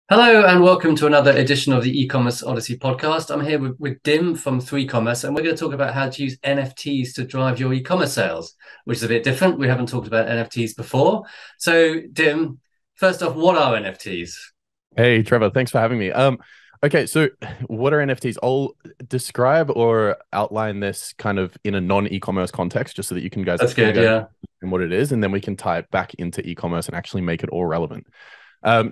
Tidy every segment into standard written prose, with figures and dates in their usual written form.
Hello and welcome to another edition of the E-commerce Odyssey podcast. I'm here with Dim from 3Commerce, and we're going to talk about how to use NFTs to drive your e-commerce sales, which is a bit different. We haven't talked about NFTs before. So, Dim, first off, what are NFTs? Hey, Trevor, thanks for having me. Okay, so what are NFTs? I'll describe or outline this kind of in a non-e-commerce context, just so that That's you good, guys yeah. know what it is, and then we can tie it back into e-commerce and actually make it all relevant.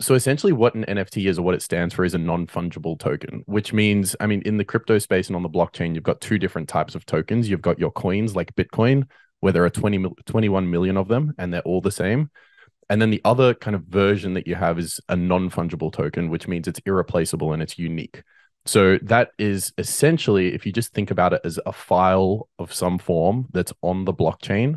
So essentially, what an NFT is, or what it stands for, is a non-fungible token, which means, I mean, in the crypto space and on the blockchain, you've got two different types of tokens. You've got your coins like Bitcoin, where there are 21 million of them, and they're all the same. And then the other kind of version that you have is a non-fungible token, which means it's irreplaceable and it's unique. So that is essentially, if you just think about it as a file of some form that's on the blockchain,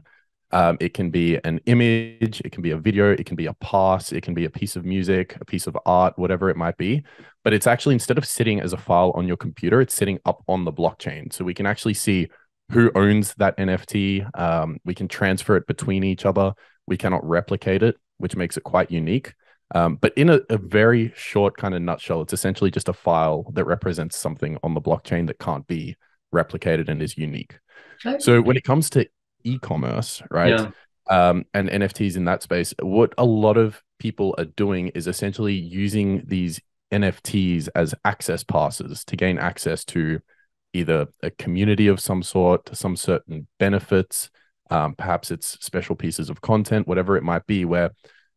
it can be an image, it can be a video, it can be a pass, it can be a piece of music, a piece of art, whatever it might be. But it's actually, instead of sitting as a file on your computer, it's sitting up on the blockchain. So we can actually see who owns that NFT. We can transfer it between each other. We cannot replicate it, which makes it quite unique. But in a very short kind of nutshell, it's essentially just a file that represents something on the blockchain that can't be replicated and is unique. Okay. So when it comes to e-commerce, right, Yeah. and NFTs in that space, what a lot of people are doing is essentially using these NFTs as access passes to gain access to either a community of some sort, some certain benefits, perhaps it's special pieces of content, whatever it might be, where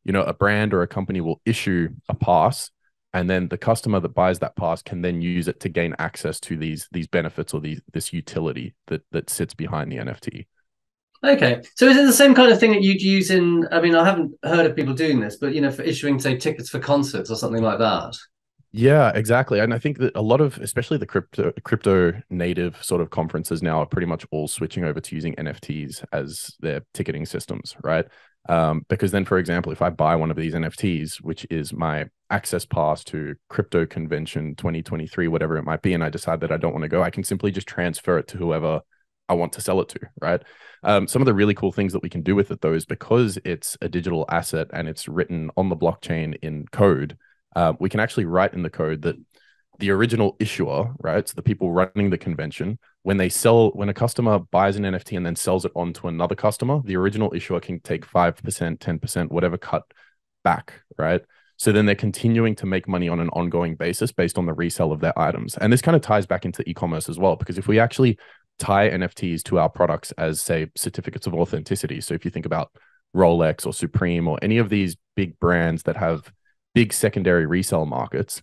a brand or a company will issue a pass, and then the customer that buys that pass can then use it to gain access to these benefits, or this utility that sits behind the NFT. Okay. So is it the same kind of thing that you'd use in, I mean, I haven't heard of people doing this, but for issuing, say, tickets for concerts or something like that? Yeah, exactly. And I think that a lot of, especially the crypto native sort of conferences now, are pretty much all switching over to using NFTs as their ticketing systems, right? Because then, for example, if I buy one of these NFTs, which is my access pass to crypto convention 2023, whatever it might be, and I decide that I don't want to go, I can simply just transfer it to whoever I want to sell it to, right? Some of the really cool things that we can do with it, though, is because it's a digital asset and it's written on the blockchain in code. We can actually write in the code that the original issuer, right? So the people running the convention, when a customer buys an NFT and then sells it on to another customer, the original issuer can take 5%, 10%, whatever cut back, right? So then they're continuing to make money on an ongoing basis based on the resale of their items. And this kind of ties back into e-commerce as well, because if we actually tie NFTs to our products as, say, certificates of authenticity. So if you think about Rolex or Supreme or any of these big brands that have big secondary resale markets,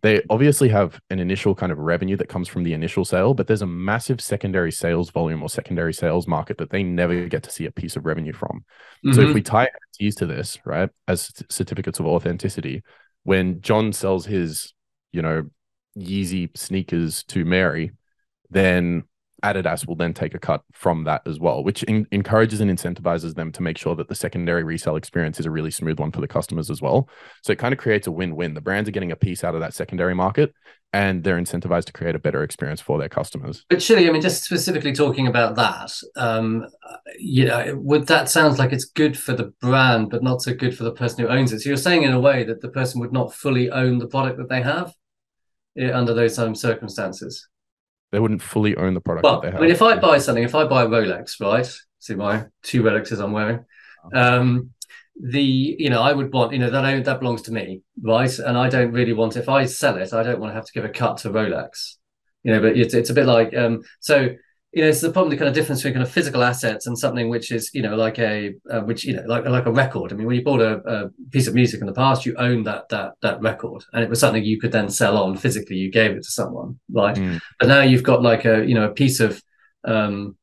they obviously have an initial kind of revenue that comes from the initial sale, but there's a massive secondary sales volume or secondary sales market that they never get to see a piece of revenue from. So if we Hmm. tie NFTs to this, right, as certificates of authenticity, when John sells his, you know, Yeezy sneakers to Mary, then Adidas will then take a cut from that as well, which encourages and incentivizes them to make sure that the secondary resale experience is a really smooth one for the customers as well. So it kind of creates a win-win. The brands are getting a piece out of that secondary market, and they're incentivized to create a better experience for their customers. But surely, I mean, just specifically talking about that, would that sounds like it's good for the brand, but not so good for the person who owns it. So you're saying in a way that the person would not fully own the product that they have, under those circumstances. They wouldn't fully own the product that Well, they I mean, have. if I buy something, if I buy a Rolex, right? See my two Rolexes I'm wearing. Um, I would want, that belongs to me, right? And I don't really want, if I sell it, I don't want to have to give a cut to Rolex. But it's a bit like it's the problem, the kind of difference between kind of physical assets and something which is, like like a record. I mean, when you bought a piece of music in the past, you owned that record, and it was something you could then sell on physically. You gave it to someone, right? Mm. But now you've got like a piece of um,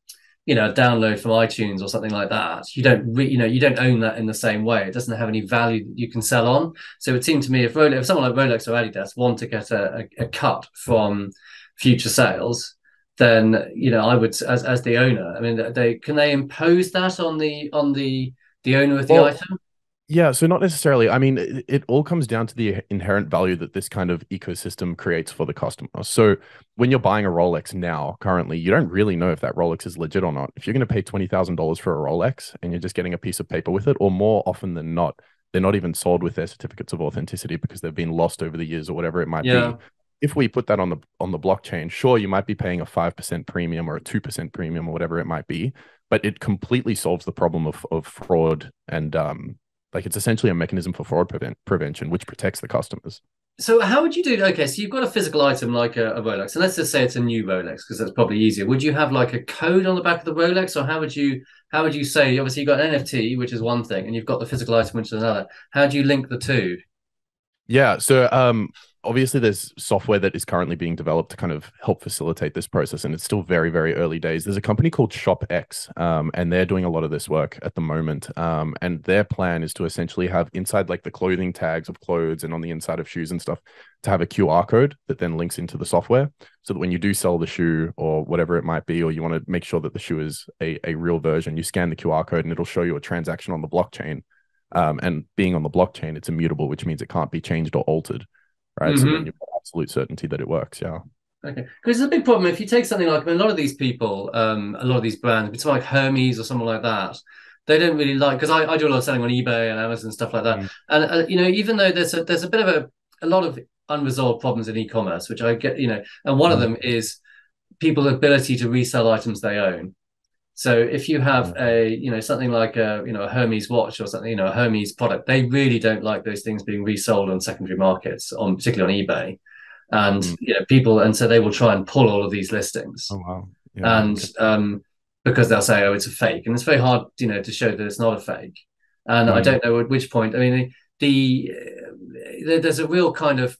a download from iTunes or something like that. You don't own that in the same way. It doesn't have any value that you can sell on. So it would seem to me if someone like Rolex or Adidas want to get a cut from future sales, then I would, as the owner, I mean, they impose that on the owner of the Well, item. yeah, so not necessarily. I mean, it all comes down to the inherent value that this kind of ecosystem creates for the customer. So when you're buying a Rolex now, currently, you don't really know if that Rolex is legit or not. If you're going to pay $20,000 for a Rolex and you're just getting a piece of paper with it, or more often than not, they're not even sold with their certificates of authenticity because they've been lost over the years or whatever it might Yeah. be. If we put that on the blockchain, sure, you might be paying a 5% premium or a 2% premium or whatever it might be, but it completely solves the problem of fraud and like it's essentially a mechanism for fraud prevention, which protects the customers. So how would you do? Okay, so you've got a physical item like a Rolex, and let's just say it's a new Rolex because that's probably easier. Would you have like a code on the back of the Rolex, or how would you say? Obviously, you've got an NFT, which is one thing, and you've got the physical item, which is another. How do you link the two? Yeah. So obviously there's software that is currently being developed to kind of help facilitate this process. And it's still very, very early days. There's a company called ShopX, and they're doing a lot of this work at the moment. And their plan is to essentially have inside like the clothing tags of clothes and on the inside of shoes and stuff to have a QR code that then links into the software so that when you do sell the shoe or whatever it might be, or you want to make sure that the shoe is a real version, you scan the QR code and it'll show you a transaction on the blockchain. And being on the blockchain, it's immutable, which means it can't be changed or altered, right? So then you've got absolute certainty that it works. Yeah. Okay, because it's a big problem if you take something like, I mean, a lot of these people, a lot of these brands, it's like Hermes or someone like that. They don't really like because I do a lot of selling on eBay and Amazon and stuff like that. And even though there's a bit of a lot of unresolved problems in e-commerce, which I get, and one of them is people's ability to resell items they own. So if you have something like a Hermes watch or something, a Hermes product, they really don't like those things being resold on secondary markets, particularly on eBay. And people, and so they will try and pull all of these listings. Oh wow. Yeah, and because they'll say, oh, it's a fake, and it's very hard, to show that it's not a fake. And I don't know at which point. I mean, there's a real kind of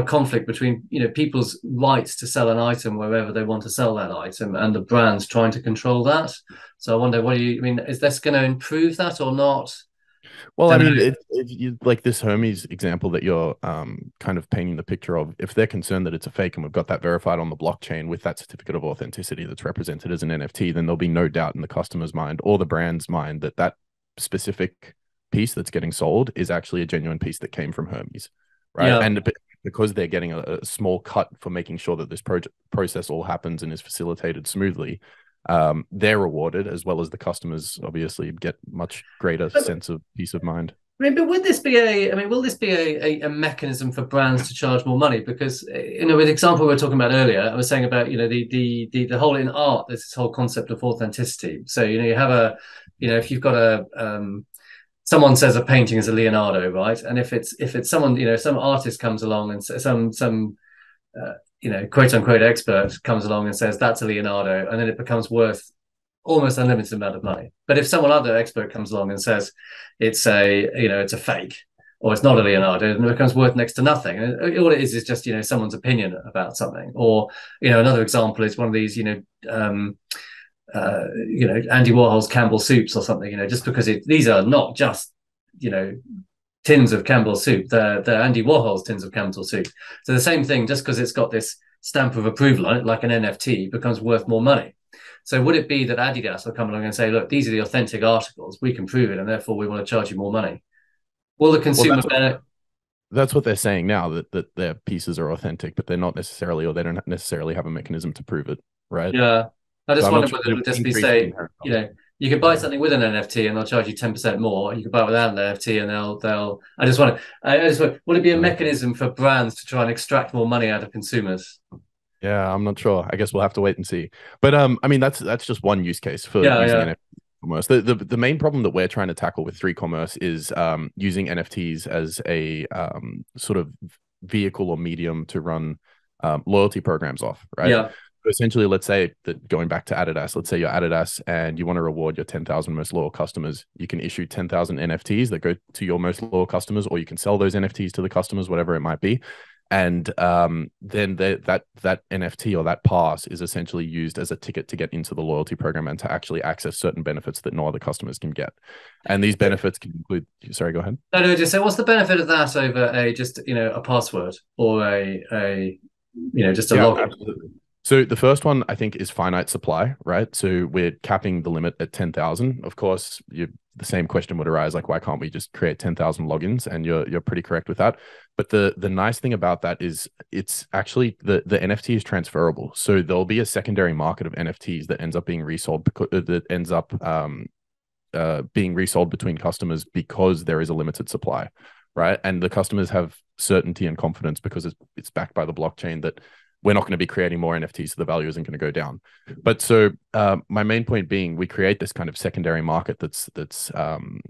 conflict between people's rights to sell an item wherever they want to sell that item and the brands trying to control that. So I wonder, is this going to improve that or not? Well, I mean, if you like this Hermes example that you're kind of painting the picture of, if they're concerned that it's a fake and we've got that verified on the blockchain with that certificate of authenticity that's represented as an NFT, then there'll be no doubt in the customer's mind or the brand's mind that that specific piece that's getting sold is actually a genuine piece that came from Hermes, right? Yeah. And because they're getting a small cut for making sure that this process all happens and is facilitated smoothly, they're rewarded as well as the customers obviously get much greater sense of peace of mind. I mean, but will this be a mechanism for brands to charge more money? Because with the example we were talking about earlier, I was saying about the whole in art, there's this whole concept of authenticity. So you have if you've got someone says a painting is a Leonardo, right? And if it's someone, some artist comes along and some quote unquote expert comes along and says that's a Leonardo, and then it becomes worth almost unlimited amount of money. But if someone other expert comes along and says it's a fake or it's not a Leonardo, then it becomes worth next to nothing. And all it is just someone's opinion about something. Or another example is one of these Andy Warhol's Campbell soups or something. Just because these are not just tins of Campbell soup, they're Andy Warhol's tins of Campbell soup. So the same thing, just because it's got this stamp of approval on it, like an NFT, becomes worth more money. So would it be that Adidas will come along and say, look, these are the authentic articles, we can prove it, and therefore we want to charge you more money? Will the consumer that's what they're saying now, that their pieces are authentic, but they're not necessarily, or they don't necessarily have a mechanism to prove it, right? Yeah. I just wonder whether it would just be you can buy something with an NFT and they'll charge you 10% more. You can buy it without an NFT and they'll. I just wonder, will it be a mechanism for brands to try and extract more money out of consumers? Yeah, I'm not sure. I guess we'll have to wait and see. But I mean, that's just one use case for using NFT commerce. The main problem that we're trying to tackle with 3Commerce is using NFTs as a sort of vehicle or medium to run loyalty programs off, right? Yeah. So essentially, let's say that going back to Adidas, let's say you're Adidas and you want to reward your 10,000 most loyal customers. You can issue 10,000 NFTs that go to your most loyal customers, or you can sell those NFTs to the customers, whatever it might be. And then that NFT or that pass is essentially used as a ticket to get into the loyalty program and to actually access certain benefits that no other customers can get. And these benefits can include, sorry, go ahead. No, just say, what's the benefit of that over a password or a just a login? Absolutely. So the first one, I think, is finite supply, right? So we're capping the limit at 10,000. Of course, the same question would arise, like, why can't we just create 10,000 logins? And you're pretty correct with that. But the nice thing about that is it's actually the NFT is transferable. So there'll be a secondary market of NFTs that ends up being resold, that ends up being resold between customers because there is a limited supply, right? And the customers have certainty and confidence because it's backed by the blockchain that we're not going to be creating more NFTs, so the value isn't going to go down. But so my main point being, we create this kind of secondary market that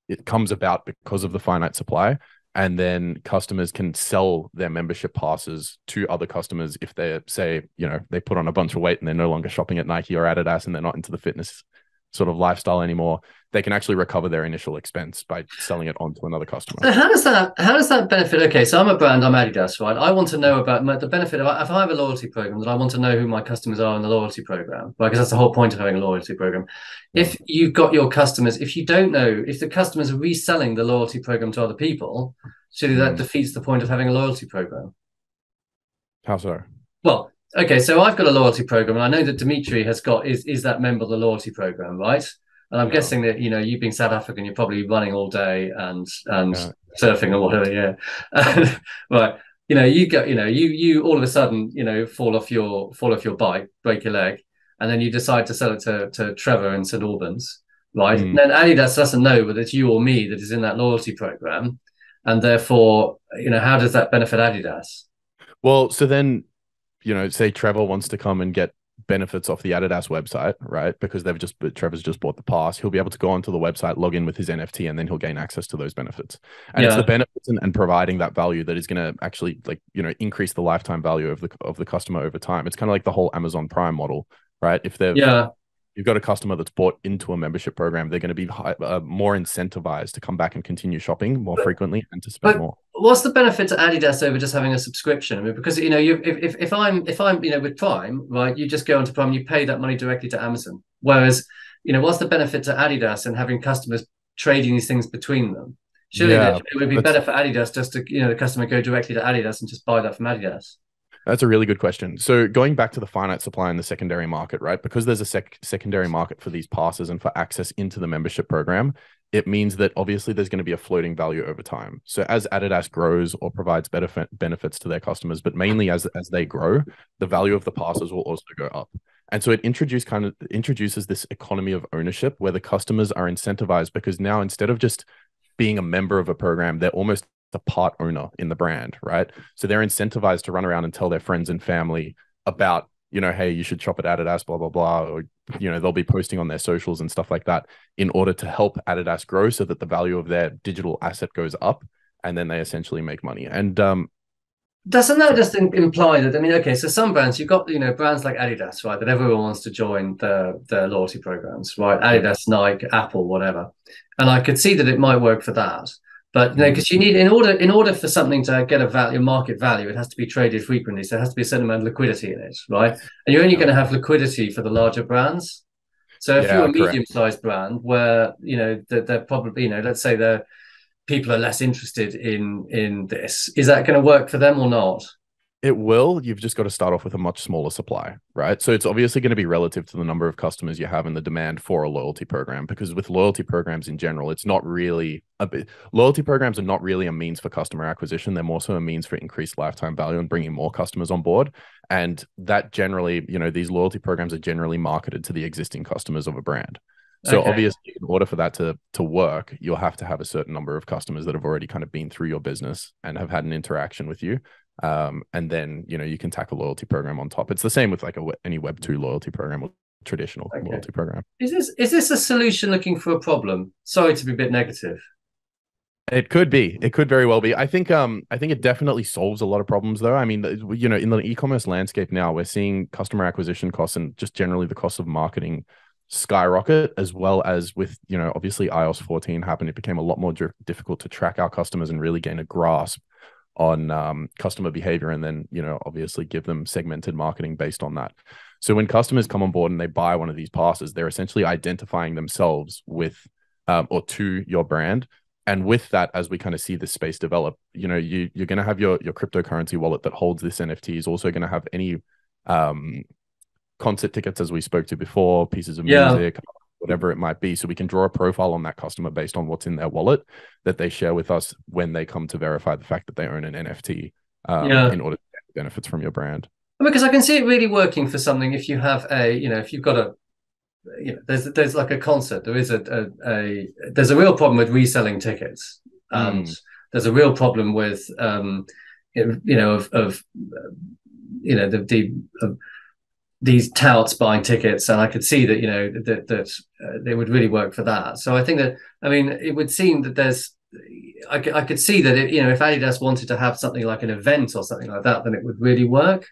it comes about because of the finite supply, and then customers can sell their membership passes to other customers if they say, they put on a bunch of weight and they're no longer shopping at Nike or Adidas and they're not into the fitness sort of lifestyle anymore. They can actually recover their initial expense by selling it on to another customer. So how does that benefit? Okay, so I'm a brand, I'm Adidas, right? I want to know about the benefit of, if I have a loyalty program, then I want to know who my customers are in the loyalty program, right? Because that's the whole point of having a loyalty program. Yeah. If you've got your customers, if you don't know if the customers are reselling the loyalty program to other people, surely that defeats the point of having a loyalty program. How so? Well, okay, so I've got a loyalty program, and I know that Dimitri has got is that member of the loyalty program, right? And I'm guessing that you being South African, you're probably running all day and surfing or whatever, yeah. Right, you all of a sudden fall off your bike, break your leg, and then you decide to sell it to Trevor in St Albans, right? And then Adidas doesn't know whether it's you or me that is in that loyalty program, and therefore, how does that benefit Adidas? Well, so then, say Trevor wants to come and get benefits off the Adidas website, right? Because Trevor's just bought the pass. He'll be able to go onto the website, log in with his NFT, and then he'll gain access to those benefits. And it's the benefits and providing that value that is going to actually increase the lifetime value of the customer over time. It's kind of like the whole Amazon Prime model, right? If you've got a customer that's bought into a membership program, they're going to be more incentivized to come back and continue shopping more frequently and to spend more. What's the benefit to Adidas over just having a subscription? I mean, because if I'm with Prime, right, you just go onto Prime, you pay that money directly to Amazon. Whereas, what's the benefit to Adidas and having customers trading these things between them? Surely it would be better for Adidas just to the customer go directly to Adidas and just buy that from Adidas. That's a really good question. So going back to the finite supply and the secondary market, right? Because there's a secondary market for these passes and for access into the membership program, it means that obviously there's going to be a floating value over time. So as Adidas grows or provides better benefits to their customers, but mainly as they grow, the value of the passes will also go up. And so it introduces this economy of ownership where the customers are incentivized, because now instead of just being a member of a program, they're almost the part owner in the brand, right? So they're incentivized to run around and tell their friends and family about, hey, you should shop at Adidas, blah, blah, blah. Or, they'll be posting on their socials and stuff like that in order to help Adidas grow so that the value of their digital asset goes up, and then they essentially make money. And doesn't that just imply that, okay, so some brands, you've got, brands like Adidas, right, that everyone wants to join their loyalty programs, right? Adidas, Nike, Apple, whatever. And I could see that it might work for that. But because you need, in order for something to get a market value, it has to be traded frequently. So there has to be a certain amount of liquidity in it, right? And you're only going to have liquidity for the larger brands. So if you're a medium-sized brand where they're probably let's say the people are less interested in this, is that going to work for them or not? It will. You've just got to start off with a much smaller supply, right? So it's obviously going to be relative to the number of customers you have and the demand for a loyalty program, because with loyalty programs in general, it's not really loyalty programs are not really a means for customer acquisition. They're more so a means for increased lifetime value and bringing more customers on board. And that generally, these loyalty programs are generally marketed to the existing customers of a brand. So obviously, in order for that to work, you'll have to have a certain number of customers that have already kind of been through your business and have had an interaction with you. And then, you can tack a loyalty program on top. It's the same with any Web2 loyalty program or traditional loyalty program. Is this a solution looking for a problem? Sorry to be a bit negative. It could be. It could very well be. I think it definitely solves a lot of problems, though. I mean, in the e-commerce landscape now, we're seeing customer acquisition costs and just generally the cost of marketing skyrocket, as well as with, obviously iOS 14 happened. It became a lot more difficult to track our customers and really gain a grasp on customer behavior, and then obviously give them segmented marketing based on that. So when customers come on board and they buy one of these passes, they're essentially identifying themselves with or to your brand. And with that, as we kind of see this space develop, you're going to have your cryptocurrency wallet that holds this NFT is also going to have any concert tickets, as we spoke to before, pieces of music, whatever it might be. So we can draw a profile on that customer based on what's in their wallet that they share with us when they come to verify the fact that they own an NFT in order to get benefits from your brand. Because I can see it really working for something if you have if you've got there's like a concept. There is there's a real problem with reselling tickets, and there's a real problem with these touts buying tickets, and I could see that that they would really work for that. So I think that, I mean, it would seem that I could see that if Adidas wanted to have something like an event or something like that, then it would really work.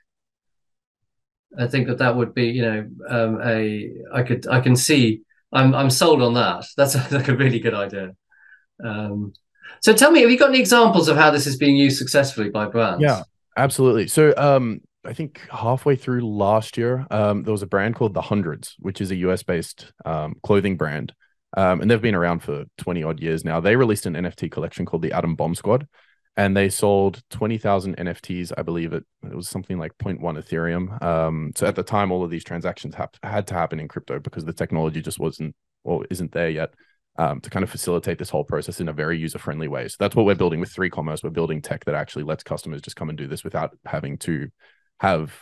I think that would be, I can see, I'm sold on that. That's like a really good idea. So tell me, have you got any examples of how this is being used successfully by brands? Yeah, absolutely. So I think halfway through last year, there was a brand called The Hundreds, which is a US-based clothing brand. And they've been around for 20 odd years now. They released an NFT collection called the Atom Bomb Squad, and they sold 20,000 NFTs. I believe it was something like 0.1 Ethereum. So at the time, all of these transactions had to happen in crypto because the technology just isn't there yet to kind of facilitate this whole process in a very user-friendly way. So that's what we're building with 3Commerce. We're building tech that actually lets customers just come and do this without having to have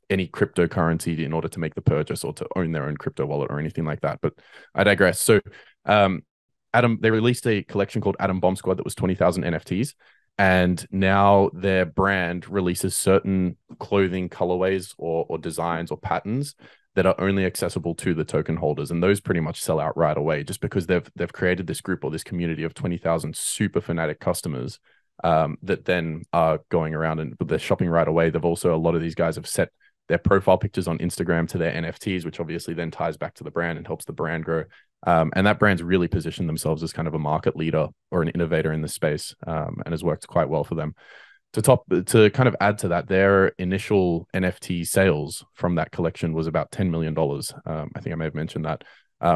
any cryptocurrency in order to make the purchase or to own their own crypto wallet or anything like that. But I digress. So they released a collection called Atom Bomb Squad that was 20,000 NFTs. And now their brand releases certain clothing colorways or designs or patterns that are only accessible to the token holders. And those pretty much sell out right away just because they've created this group or this community of 20,000 super fanatic customers that then are going around and they're shopping right away. A lot of these guys have set their profile pictures on Instagram to their NFTs, which obviously then ties back to the brand and helps the brand grow. And that brand's really positioned themselves as kind of a market leader or an innovator in this space, and has worked quite well for them. To kind of add to that, their initial NFT sales from that collection was about $10 million. I think I may have mentioned that,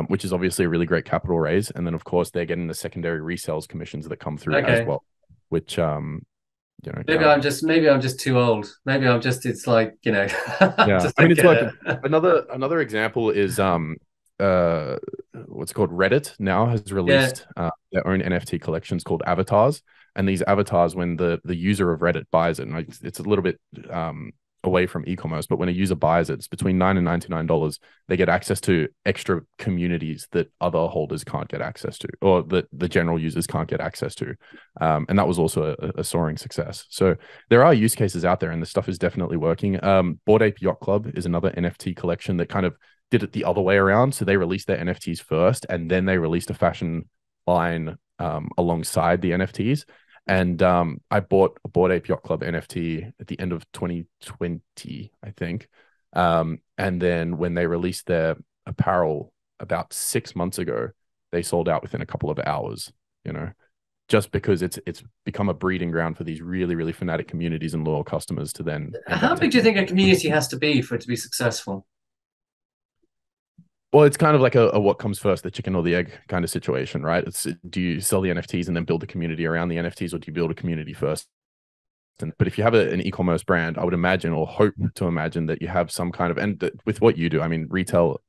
which is obviously a really great capital raise. And then, of course, they're getting the secondary resales commissions that come through as well, which maybe I'm just too old. Maybe it's like, yeah. I mean, it's like another example is what's called Reddit now has released their own NFT collections called avatars. And these avatars, when the user of Reddit buys it, and it's a little bit away from e-commerce, but when a user buys it, it's between $9 and $99. They get access to extra communities that other holders can't get access to, or that the general users can't get access to. And that was also a soaring success. So there are use cases out there, and this stuff is definitely working. Bored Ape Yacht Club is another NFT collection that kind of did it the other way around. So they released their NFTs first, and then they released a fashion line alongside the NFTs. And I bought a Bored Ape Yacht Club NFT at the end of 2020, I think. And then when they released their apparel about 6 months ago, they sold out within a couple of hours, just because it's become a breeding ground for these really, really fanatic communities and loyal customers to then. How big do you think a community has to be for it to be successful? Well, it's kind of like a what comes first, the chicken or the egg kind of situation, right? Do you sell the NFTs and then build a community around the NFTs, or do you build a community first? But if you have an e-commerce brand, I would imagine or hope to imagine that you have some kind of, and with what you do, I mean, retail,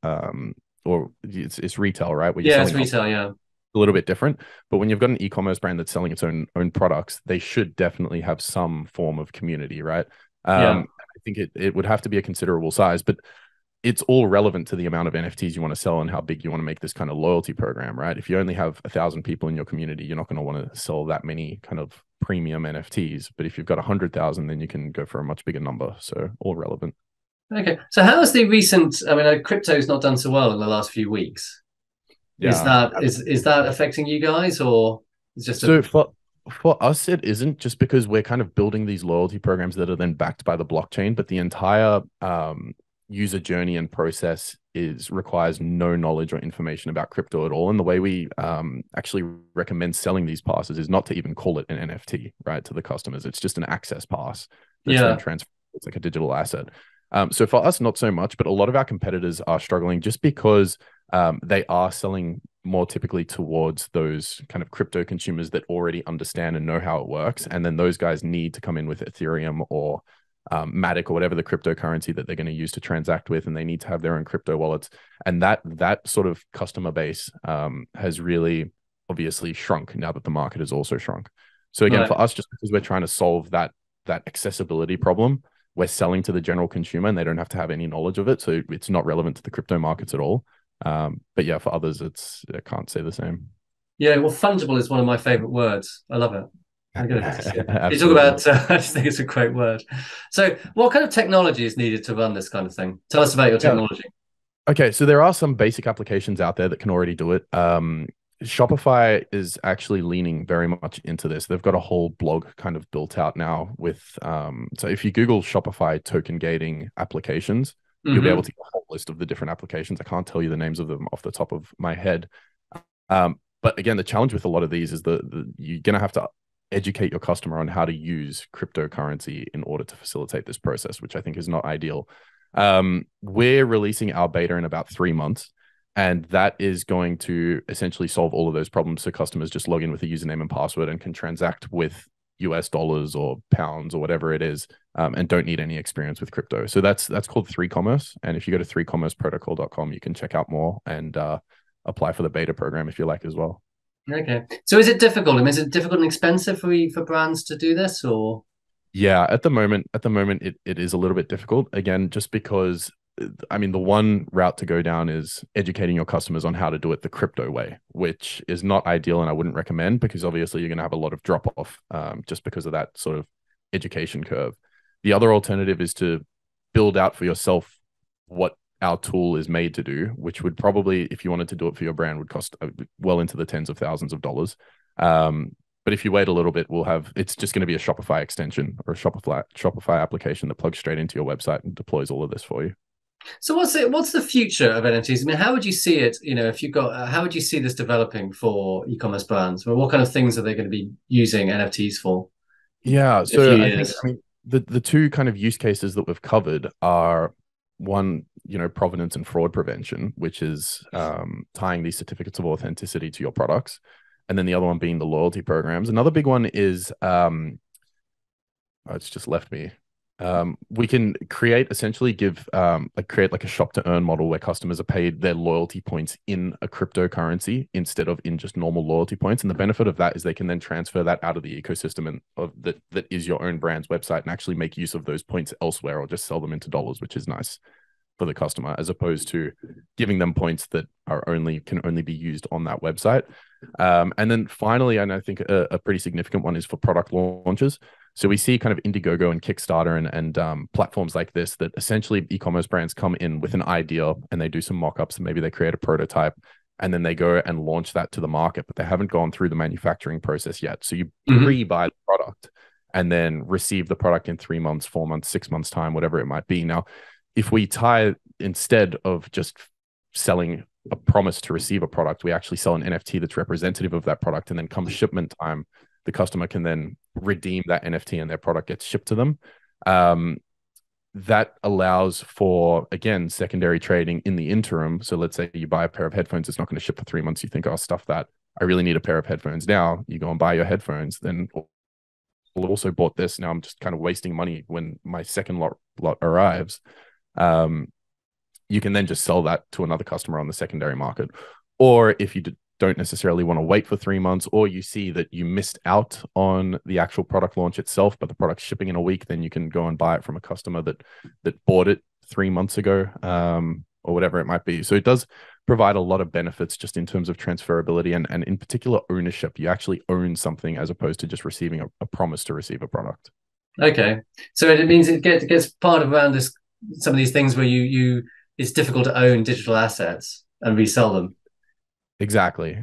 or it's retail, right? Where it's retail, yeah. A little bit different. But when you've got an e-commerce brand that's selling its own products, they should definitely have some form of community, right? I think it would have to be a considerable size, but it's all relevant to the amount of NFTs you want to sell and how big you want to make this kind of loyalty program, right? If you only have 1,000 people in your community, you're not going to want to sell that many kind of premium NFTs. But if you've got 100,000, then you can go for a much bigger number. So all relevant. Okay. So how is the recent, I mean, crypto's not done so well in the last few weeks. Yeah. Is that affecting you guys, or is just for us, it isn't, just because we're kind of building these loyalty programs that are then backed by the blockchain, but the entire user journey and process requires no knowledge or information about crypto at all. And the way we actually recommend selling these passes is not to even call it an NFT, right, to the customers. It's just an access pass that's then transferred. It's like a digital asset. So for us, not so much, but a lot of our competitors are struggling just because they are selling more typically towards those kind of crypto consumers that already understand and know how it works. And then those guys need to come in with Ethereum or Matic or whatever the cryptocurrency that they're going to use to transact with, and they need to have their own crypto wallets. And that sort of customer base has really obviously shrunk now that the market has also shrunk. So again, for us, just because we're trying to solve that accessibility problem, we're selling to the general consumer and they don't have to have any knowledge of it. So it's not relevant to the crypto markets at all. But yeah, for others, I can't say the same. Yeah, well, fungible is one of my favorite words. I love it. I'm going to you talk Absolutely. about, I just think it's a great word. So, what kind of technology is needed to run this kind of thing? Tell us about your Yeah. technology. Okay, so there are some basic applications out there that can already do it. Shopify is actually leaning very much into this. They've got a whole blog kind of built out now with so if you Google Shopify token gating applications, you'll be able to get a whole list of the different applications. I can't tell you the names of them off the top of my head. But again, the challenge with a lot of these is you're going to have to educate your customer on how to use cryptocurrency in order to facilitate this process, which I think is not ideal. We're releasing our beta in about 3 months, and that is going to essentially solve all of those problems. So customers just log in with a username and password and can transact with US dollars or pounds or whatever it is, and don't need any experience with crypto. So that's called 3Commerce. And if you go to 3commerceprotocol.com, you can check out more and apply for the beta program if you like as well. Okay. So is it difficult? I mean, is it difficult and expensive for brands to do this, or? Yeah, at the moment, it is a little bit difficult. Again, just because I mean, the one route to go down is educating your customers on how to do it the crypto way, which is not ideal, and I wouldn't recommend because obviously you're going to have a lot of drop off just because of that sort of education curve. The other alternative is to build out for yourself what our tool is made to do, which would probably, if you wanted to do it for your brand, would cost well into the tens of thousands of dollars. But if you wait a little bit, it's just going to be a Shopify extension or a Shopify application that plugs straight into your website and deploys all of this for you. So what's the future of NFTs? I mean, how would you see it? You know, if you've got, how would you see this developing for e-commerce brands? Well, what kind of things are they going to be using NFTs for? Yeah, In a so few I think years? the two kind of use cases that we've covered are one, provenance and fraud prevention, which is tying these certificates of authenticity to your products, and then the other one being the loyalty programs. Another big one is it's just left me. We can create like a shop to earn model where customers are paid their loyalty points in a cryptocurrency instead of in just normal loyalty points. And the benefit of that is they can then transfer that out of the ecosystem and that is your own brand's website and actually make use of those points elsewhere or just sell them into dollars, which is nice for the customer, as opposed to giving them points that can only be used on that website. And then finally, and I think a pretty significant one is for product launches. So we see kind of Indiegogo and Kickstarter and platforms like this that essentially e-commerce brands come in with an idea and they do some mock-ups and maybe they create a prototype and then they go and launch that to the market, but they haven't gone through the manufacturing process yet. So you pre-buy the product and then receive the product in 3 months, 4 months, 6 months time, whatever it might be. Now, if we tie, instead of just selling a promise to receive a product, we actually sell an NFT that's representative of that product. And then come shipment time, the customer can then redeem that NFT and their product gets shipped to them. That allows for, again, secondary trading in the interim. So let's say you buy a pair of headphones, it's not going to ship for 3 months. You think, oh, stuff that. I really need a pair of headphones now. You go and buy your headphones. Then also bought this. Now I'm just kind of wasting money when my second lot arrives. You can then just sell that to another customer on the secondary market. Or if you don't necessarily want to wait for 3 months, or you see that you missed out on the actual product launch itself, but the product's shipping in a week, then you can go and buy it from a customer that bought it 3 months ago, or whatever it might be. So it does provide a lot of benefits just in terms of transferability and in particular ownership. You actually own something as opposed to just receiving a promise to receive a product. Okay, so it means it gets part of around this, some of these things where it's difficult to own digital assets and resell them. Exactly.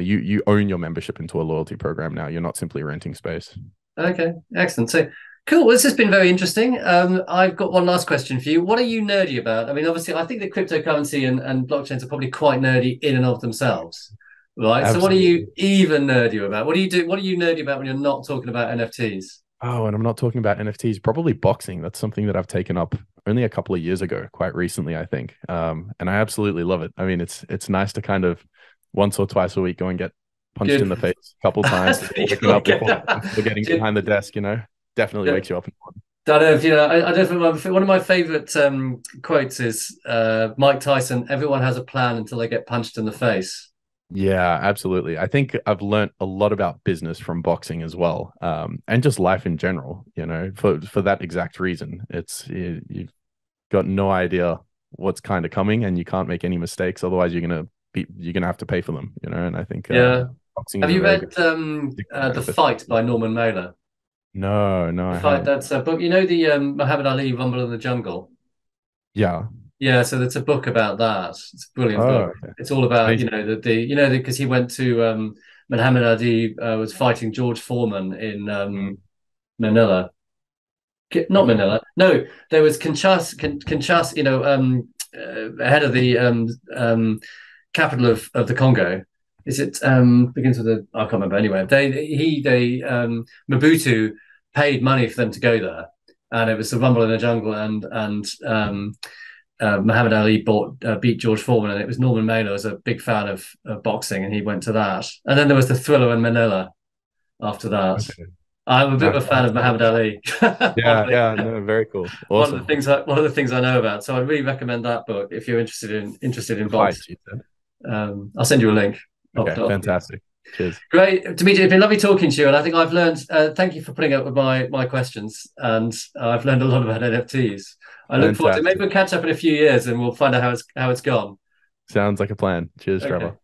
You own your membership into a loyalty program now. You're not simply renting space. Okay, excellent. So cool. Well, this has been very interesting. I've got one last question for you. What are you nerdy about? I mean, obviously, I think that cryptocurrency and blockchains are probably quite nerdy in and of themselves, right? Absolutely. So what are you even nerdy about? What do you do? What are you nerdy about when you're not talking about NFTs? Oh, and I'm not talking about NFTs, probably boxing. That's something that I've taken up only a couple of years ago, quite recently, I think. And I absolutely love it. I mean, it's nice to kind of once or twice a week go and get punched in the face a couple times before getting behind the desk, definitely wakes you up in the morning. I don't know if I don't know. One of my favorite quotes is Mike Tyson: "Everyone has a plan until they get punched in the face." Yeah, absolutely. I think I've learnt a lot about business from boxing as well, and just life in general. For that exact reason, you've got no idea what's kind of coming, and you can't make any mistakes. Otherwise, you're gonna have to pay for them. And I think Yeah. boxing Have is a you very good read The benefit. Fight by Norman Mailer? No, no, The I Fight, haven't. that's a book. You know the Muhammad Ali Rumble in the Jungle? Yeah. Yeah, so it's a book about that. It's a brilliant book. Oh, okay. It's all about, Amazing. because he went to Muhammad Ali was fighting George Foreman in Mm, Manila. Not okay. Manila. No, there was Kinshasa, ahead of the capital of the Congo. Is it begins with a I can't remember anyway. They Mobutu paid money for them to go there. And it was the Rumble in the Jungle and Muhammad Ali beat George Foreman, and it was Norman Mailer was a big fan of boxing, and he went to that. And then there was the Thriller in Manila after that. Okay. I'm a bit Nice. of a fan of Muhammad Ali. Yeah, yeah, no, very cool. Awesome. One of the things I know about. So I'd really recommend that book if you're interested in The fight, boxing. you said. I'll send you a link. Okay, fantastic. Cheers. Great, Dimitri. It's been lovely talking to you, and I think I've learned. Thank you for putting up with my questions, and I've learned a lot about NFTs. I look forward to maybe Fantastic. we'll catch up in a few years, and we'll find out how it's gone. Sounds like a plan. Cheers, Okay. Trevor.